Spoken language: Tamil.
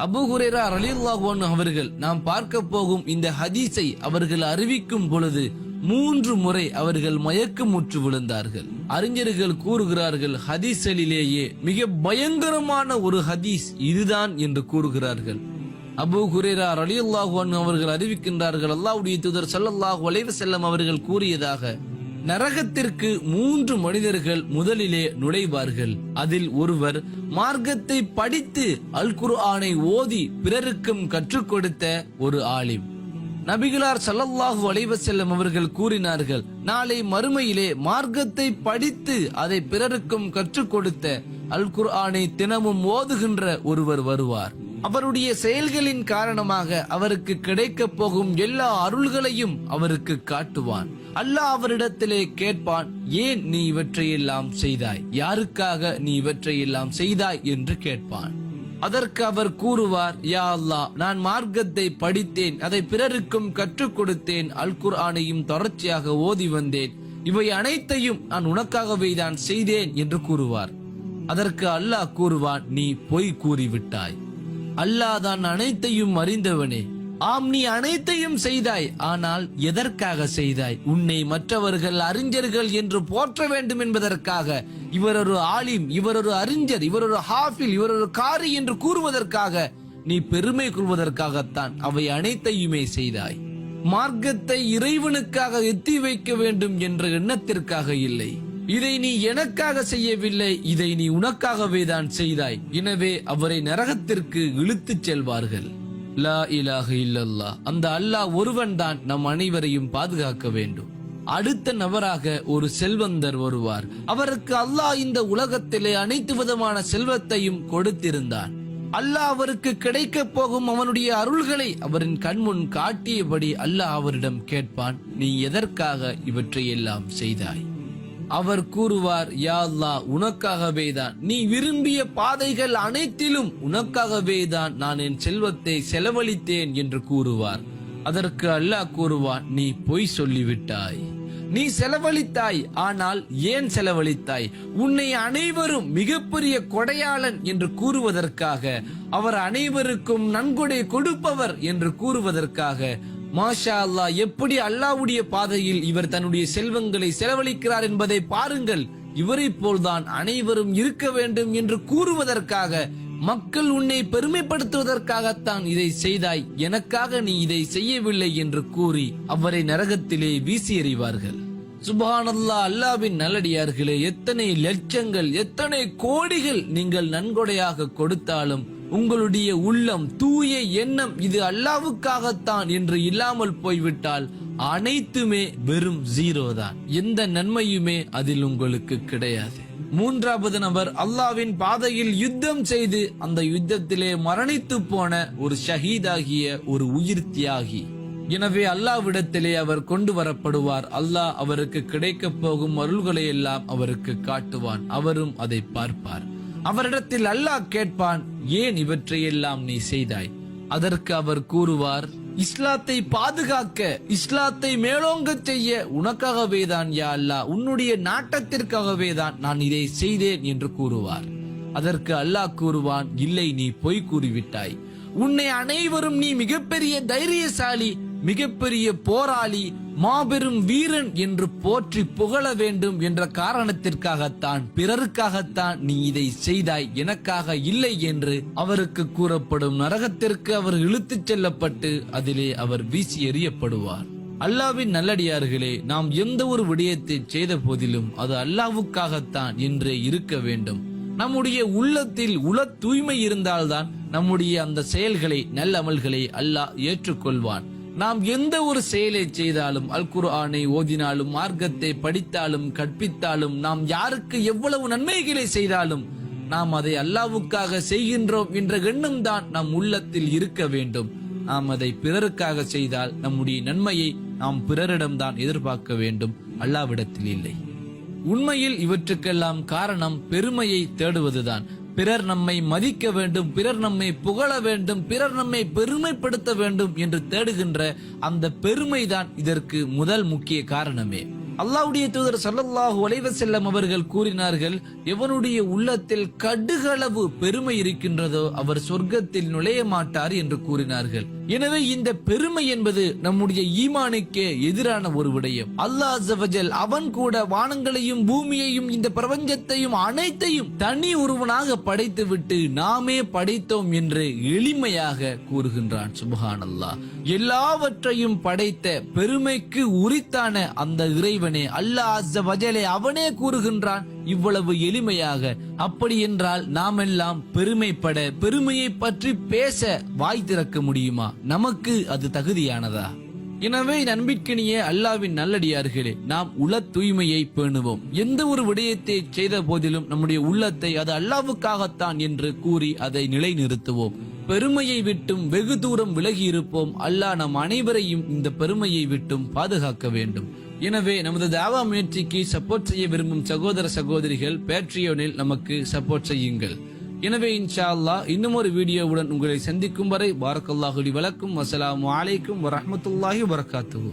அபூ ஹுரைரா ரலியல்லாஹு அன்ஹு அவர்கள் நாம் பார்க்க போகும் இந்த ஹதீஸை அவர்கள் அறிவிக்கும் பொழுது 3 முறை அவர்கள் மயக்கமுற்று விழுந்தார்கள். அறிஞர்கள் கூறுகிறார்கள், ஹதீஸ்களிலேயே மிக பயங்கரமான ஒரு ஹதீஸ் இதுதான் என்று கூறுகிறார்கள். அபூ ஹுரைரா ரலியல்லாஹு அன்ஹு அவர்கள் அறிவிக்கின்றார்கள், அல்லாஹ்வுடைய தூதர் ஸல்லல்லாஹு அலைஹி வஸல்லம் அவர்கள் கூறியதாக, நரகத்திற்கு 3 மனிதர்கள் முதலிலே நுழைவார்கள். அதில் ஒருவர் மார்க்கத்தை படித்து அல் குர்ஆனை ஓதி பிறருக்கும் கற்றுக் கொடுத்த ஒரு ஆலிம். நபிகளார் ஸல்லல்லாஹு அலைஹி வஸல்லம் அவர்கள் கூறினார்கள், நாளை மறுமையிலே மார்க்கத்தை படித்து அதை பிறருக்கும் கற்றுக் கொடுத்த அல் குர்ஆனை தினமும் ஓதுகின்ற ஒருவர் வருவார். அவருடைய செயல்களின் காரணமாக அவருக்கு கிடைக்க போகும் எல்லா அருள்களையும் அவருக்கு காட்டுவான். அல்லாஹ் அவரிடத்திலே கேட்பான், ஏன் நீ இவற்றையெல்லாம் செய்தாய், யாருக்காக நீ இவற்றையெல்லாம் செய்தாய் என்று கேட்பான். அதற்கு அவர் கூறுவார், யா அல்லாஹ், நான் மார்க்கத்தை படித்தேன், அதை பிறருக்கும் கற்றுக் கொடுத்தேன், அல் குர்ஆனையும் தொடர்ச்சியாக ஓதி வந்தேன், இவை அனைத்தையும் நான் உனக்காகவே தான் செய்தேன் என்று கூறுவார். அதற்கு அல்லாஹ் கூறுவான், நீ பொய் கூறிவிட்டாய், அல்லாஹ் தான் அனைத்தையும் அறிந்தவனே. ஆம், நீ அனைத்தையும் செய்தாய், ஆனால் எதற்காக செய்தாய்? உன்னை மற்றவர்கள் அறிஞர்கள் என்று போற்ற வேண்டும் என்பதற்காக, இவர் ஒரு ஆலிம், இவர் ஒரு அறிஞர், இவர் ஒரு ஹாஃபில், இவர் ஒரு காரி என்று கூறுவதற்காக, நீ பெருமை கொள்வதற்காகத்தான் அவை அனைத்தையுமே செய்தாய். மார்க்கத்தை இறைவனுக்காக எத்தி வைக்க வேண்டும் என்ற எண்ணத்திற்காக இல்லை. இதை நீ எனக்காக செய்யவில்லை, இதை நீ உனக்காகவே தான் செய்தாய். எனவே அவரை நரகத்திற்கு இழுத்துச் செல்வார்கள். லா இலாஹ இல்லல்லாஹ், அந்த அல்லாஹ் ஒருவன் தான் நம் அனைவரையும் பாதுகாக்க வேண்டும். அடுத்த நபராக ஒரு செல்வந்தர் வருவார். அவருக்கு அல்லாஹ் இந்த உலகத்திலே அனைத்து விதமான செல்வத்தையும் கொடுத்திருந்தான். அல்லாஹ் அவருக்கு கிடைக்க போகும் அவனுடைய அருள்களை அவரின் கண்முன் காட்டியபடி அல்லாஹ் அவரிடம் கேட்பான், நீ எதற்காக இவற்றையெல்லாம் செய்தாய்? அவர் கூறுவார், யா அல்லாஹ், உனக்காகவே தான், நீ விரும்பிய பாதைகள் அனைத்திலும் உனக்காகவே தான் நான் என் செல்வத்தை செலவழித்தேன் என்று கூறுவார். அதற்கு அல்லாஹ் கூறுவான், நீ பொய் சொல்லிவிட்டாய், நீ செலவழித்தாய், ஆனால் ஏன் செலவழித்தாய்? உன்னை அனைவரும் மிகப்பெரிய கொடையாளன் என்று கூறுவதற்காக, அவர் அனைவருக்கும் நன்கொடை கொடுப்பவர் என்று கூறுவதற்காக. மாஷா அல்லாஹ், எப்படி அல்லாஹ்வுடைய பாதையில் இவர் தன்னுடைய செல்வங்களை செலவழிக்கிறார் என்பதை பாருங்கள், இவரை போல்தான் அனைவரும் இருக்க வேண்டும் என்று கூறுவதற்காக, மக்கள் உன்னை பெருமைப்படுத்துவதற்காகத்தான் இதை செய்தாய், எனக்காக நீ இதை செய்யவில்லை என்று கூறி அவரை நரகத்திலே வீசி எறிவார்கள். சுப்ஹானல்லாஹ், அல்லாஹ்வின் நல்லடியார்களே, எத்தனை லட்சங்கள், எத்தனை கோடிகள் நீங்கள் நன்கொடையாக கொடுத்தாலும் உங்களுடைய உள்ளம், தூய எண்ணம் இது அல்லாஹ்வுக்காகத்தான் என்று இல்லாமல் போய்விட்டால் அனைத்துமே வெறும் 0 தான். எந்த நன்மையுமே அதில் உங்களுக்கு கிடையாது. 3வது நபர், அல்லாஹ்வின் பாதையில் யுத்தம் செய்து அந்த யுத்தத்திலே மரணித்து போன ஒரு ஷஹீதாகிய ஒரு உயிர் தியாகி. எனவே அல்லாஹ்விடத்திலே அவர் கொண்டு வரப்படுவார். அல்லாஹ் அவருக்கு கிடைக்க போகும் அருள்களை எல்லாம் அவருக்கு காட்டுவான். அவரும் அதை பார்ப்பார். அவரிடத்தில் அல்லாஹ் கேட்பான், ஏன் இவற்றையெல்லாம் நீ செய்தாய்? அதற்கு அவர் கூறுவார், இஸ்லாத்தை பாதுகாக்க, இஸ்லாத்தை மேலோங்க செய்ய உனக்காகவே தான் யா அல்லாஹ், உன்னுடைய நாட்டத்திற்காகவே தான் நான் இதை செய்தேன் என்று கூறுவார். அதற்கு அல்லாஹ் கூறுவான், இல்லை, நீ பொய் கூறிவிட்டாய். உன்னை அனைவரும் நீ மிகப்பெரிய தைரியசாலி, மிகப்பெரிய போராளி, மாபெரும் வீரன் என்று போற்றி புகழ வேண்டும் என்ற காரணத்திற்காகத்தான், பிறருக்காகத்தான் நீ இதை செய்தாய், எனக்காக இல்லை என்று அவருக்கு கூறப்படும். நரகத்திற்கு அவர் இழுத்துச் செல்லப்பட்டு அதிலே அவர் வீசி எறியப்படுவார். அல்லாஹ்வின் நல்லடியார்களே, நாம் எந்த ஒரு விடயத்தை செய்த போதிலும் அது அல்லாஹ்வுக்காகத்தான் என்றே இருக்க வேண்டும். நம்முடைய உள்ளத்தில் உள தூய்மை இருந்தால்தான் நம்முடைய அந்த செயல்களை, நல்ல அமல்களை அல்லாஹ் ஏற்றுக்கொள்வான். நாம் எந்த ஒரு செயலை செய்தாலும், அல் குர்ஆனை ஓதினாலும், மார்க்கத்தை படித்தாலும், கற்பித்தாலும், நாம் யாருக்கு எவ்வளவு நன்மைகளை செய்தாலும் நாம் அதை அல்லாஹ்வுக்காக செய்கின்றோம் என்ற எண்ணம் தான் நம் உள்ளத்தில் இருக்க வேண்டும். நாம் அதை பிறருக்காக செய்தால் நம்முடைய நன்மையை நாம் பிறரிடம்தான் எதிர்பார்க்க வேண்டும், அல்லாஹ்விடத்தில் இல்லை. உண்மையில் இவற்றுக்கெல்லாம் காரணம் பெருமையை தேடுவதுதான். பிறர் நம்மை மதிக்க வேண்டும், பிறர் நம்மை புகழ வேண்டும், பிறர் நம்மை பெருமைப்படுத்த வேண்டும் என்று தேடுகின்ற அந்த பெருமைதான் இதற்கு முதல் முக்கிய காரணமே. அல்லாஹ்வுடைய தூதர் ஸல்லல்லாஹு அலைஹி வஸல்லம் அவர்கள் கூறினார்கள், எவனுடைய உள்ளத்தில் கடுகளவு பெருமை இருக்கின்றதோ அவர் சொர்க்கத்தில் நுழைய மாட்டார் என்று கூறினார்கள். எனவே இந்த பெருமை என்பது நம்முடைய ஈமானுக்கே எதிரான ஒரு விடயம். அல்லாஹ் அஸ்ஸ வஜல் அவன் கூட வானங்களையும் பூமியையும் இந்த பிரபஞ்சத்தையும் அனைத்தையும் தனி ஒருவனாக படைத்துவிட்டு நாமே படைத்தோம் என்று எளிமையாக கூறுகின்றான். சுப்ஹானல்லாஹ். எல்லாவற்றையும் படைத்த பெருமைக்கு உரித்தான அந்த இறைவனே அல்லாஹ் அஸ்ஸ வஜலே அவனே கூறுகின்றான் இவ்வளவு எளிமையாக. அப்படி என்றால் நாம் எல்லாம் பெருமைப்பட, பெருமையை பற்றி பேச வாய் திறக்க முடியுமா? நமக்கு அது தகுதியானதா? எனவே நண்பிற்கினிய அல்லாவின் நல்லடியார்களே, நாம் உள தூய்மையை பேணுவோம். எந்த ஒரு விடயத்தை செய்த போதிலும் நம்முடைய உள்ளத்தை அது அல்லாவுக்காகத்தான் என்று கூறி அதை நிலைநிறுத்துவோம். பெருமையை விட்டும் வெகு தூரம் விலகி இருப்போம். அல்லாஹ் நம் அனைவரையும் இந்த பெருமையை விட்டும் பாதுகாக்க வேண்டும். எனவே நமது தாவா முயற்சிக்கு சப்போர்ட் செய்ய விரும்பும் சகோதர சகோதரிகள் பேட்ரியோனில் நமக்கு சப்போர்ட் செய்யுங்கள். எனவே இன்ஷா அல்லாஹ் இன்னும் ஒரு வீடியோவுடன் உங்களை சந்திக்கும் வரை பாரக்கல்லாஹு லி வலக்கும். வஸ்ஸலாமு அலைக்கும் வரஹ்மத்துல்லாஹி வபரகாத்துஹு.